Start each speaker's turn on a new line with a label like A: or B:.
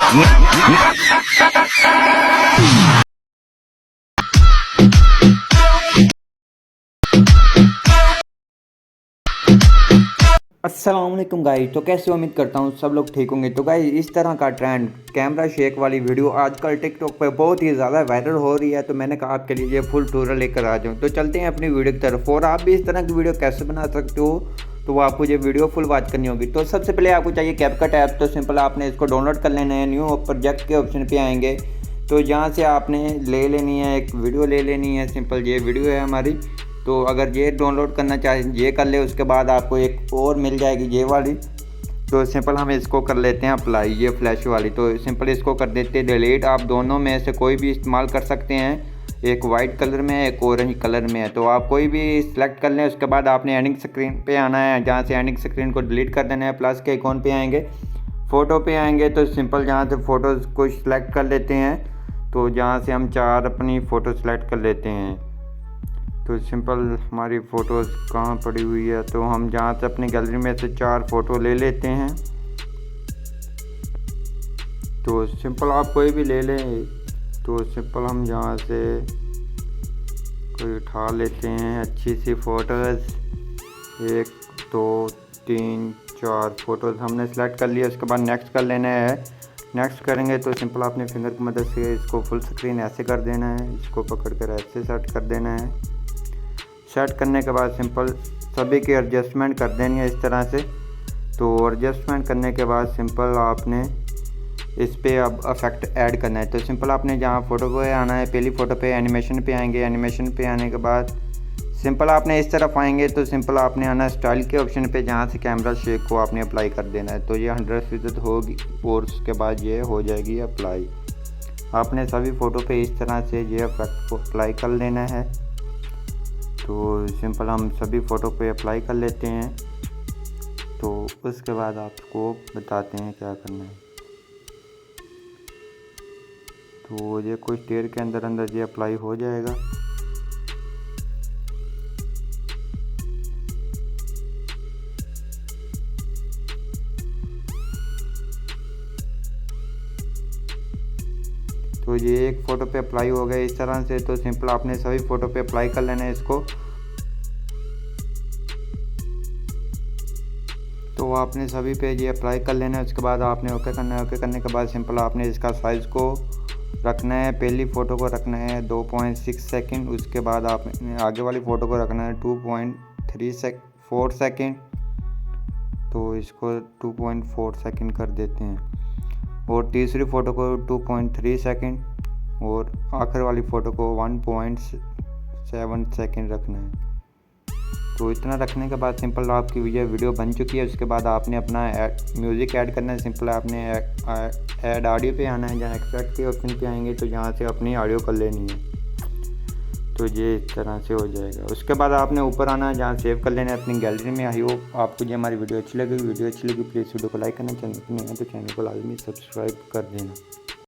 A: अस्सलाम वालेकुम गाइस। तो कैसे उम्मीद करता हूँ सब लोग ठीक होंगे। तो गाइस इस तरह का ट्रेंड कैमरा शेक वाली वीडियो आजकल टिकटॉक पे बहुत ही ज़्यादा वायरल हो रही है। तो मैंने कहा आपके लिए ये फुल टूर लेकर आ जाऊँ। तो चलते हैं अपनी वीडियो की तरफ। और आप भी इस तरह की वीडियो कैसे बना सकते हो तो वो आपको ये वीडियो फुल वॉच करनी होगी। तो सबसे पहले आपको चाहिए कैपकट ऐप। तो सिंपल आपने इसको डाउनलोड कर लेना है। न्यू प्रोजेक्ट के ऑप्शन पर आएंगे तो यहाँ से आपने ले लेनी है एक वीडियो ले लेनी है। सिंपल ये वीडियो है हमारी। तो अगर ये डाउनलोड करना चाहें ये कर ले। उसके बाद आपको एक और मिल जाएगी ये वाली। तो सिंपल हम इसको कर लेते हैं अप्लाई, ये फ्लैश वाली। तो सिंपल इसको कर देते हैं डिलीट। आप दोनों में से कोई भी इस्तेमाल कर सकते हैं। एक वाइट कलर में है, एक ऑरेंज कलर में है। तो आप कोई भी सिलेक्ट कर लें। उसके बाद आपने एंडिंग स्क्रीन पे आना है। जहाँ से एंडिंग स्क्रीन को डिलीट कर देना है। प्लस के आइकॉन पे आएंगे, फ़ोटो पे आएंगे। तो सिंपल जहाँ से फ़ोटोज़ को सिलेक्ट कर लेते हैं। तो जहाँ से हम 4 अपनी फ़ोटो सेलेक्ट कर लेते हैं। तो सिंपल हमारी फ़ोटोज़ कहाँ पड़ी हुई है। तो हम जहाँ से अपनी गैलरी में से 4 फ़ोटो ले लेते हैं। तो सिंपल आप कोई भी ले लें। तो सिंपल हम यहाँ से कोई उठा लेते हैं अच्छी सी फ़ोटोज़। 1 2 3 4 फ़ोटोज़ हमने सेलेक्ट कर लिया। उसके बाद नेक्स्ट कर लेना है। नेक्स्ट करेंगे तो सिंपल आपने फिंगर की मदद से इसको फुल स्क्रीन ऐसे कर देना है। इसको पकड़ कर ऐसे सेट कर देना है। सेट करने के बाद सिंपल सभी की एडजस्टमेंट कर देनी है इस तरह से। तो एडजस्टमेंट करने के बाद सिंपल आपने इस पे अब इफेक्ट ऐड करना है। तो सिंपल आपने जहाँ फ़ोटो पे आना है, पहली फ़ोटो पे एनिमेशन पे आएंगे। एनिमेशन पे आने के बाद सिंपल आपने इस तरफ आएंगे। तो सिंपल आपने आना स्टाइल के ऑप्शन पे, जहाँ से कैमरा शेक को आपने अप्लाई कर देना है। तो ये 100% होगी और उसके बाद ये हो जाएगी अप्लाई। आपने सभी फ़ोटो पे इस तरह से ये इफेक्ट को अप्लाई कर लेना है। तो सिंपल हम सभी फ़ोटो पे अप्लाई कर लेते हैं। तो उसके बाद आपको बताते हैं क्या करना है। तो ये कुछ देर के अंदर अंदर ये अप्लाई हो जाएगा। तो ये एक फ़ोटो पे अप्लाई हो गया इस तरह से। तो सिंपल आपने सभी फ़ोटो पे अप्लाई कर लेना है इसको। तो आपने सभी पे ये अप्लाई कर लेना है। उसके बाद आपने ओके करना है। ओके करने के बाद सिंपल आपने इसका साइज़ को रखना है। पहली फ़ोटो को रखना है 2.6 सेकंड। उसके बाद आपने आगे वाली फ़ोटो को रखना है 2.4 सेकंड। तो इसको 2.4 सेकंड कर देते हैं। और तीसरी फ़ोटो को 2.3 सेकंड और आखिर वाली फ़ोटो को 1.7 सेकंड रखना है। तो इतना रखने के बाद सिंपल आपकी ये वीडियो बन चुकी है। उसके बाद आपने अपना म्यूज़िक ऐड करना है। सिंपल आपने ऐड ऑडियो पे आना है। जहाँ एक्सट्रैक्ट के ऑप्शन पे आएंगे तो यहाँ से अपनी ऑडियो कर लेनी है। तो ये इस तरह से हो जाएगा। उसके बाद आपने ऊपर आना है, जहाँ सेव कर लेना है अपनी गैलरी में। आई होप आपको ये हमारी वीडियो अच्छी लगी। प्लीज़ वीडियो को लाइक करना। चैनल पर नहीं है तो चैनल को लाजमी सब्सक्राइब कर देना।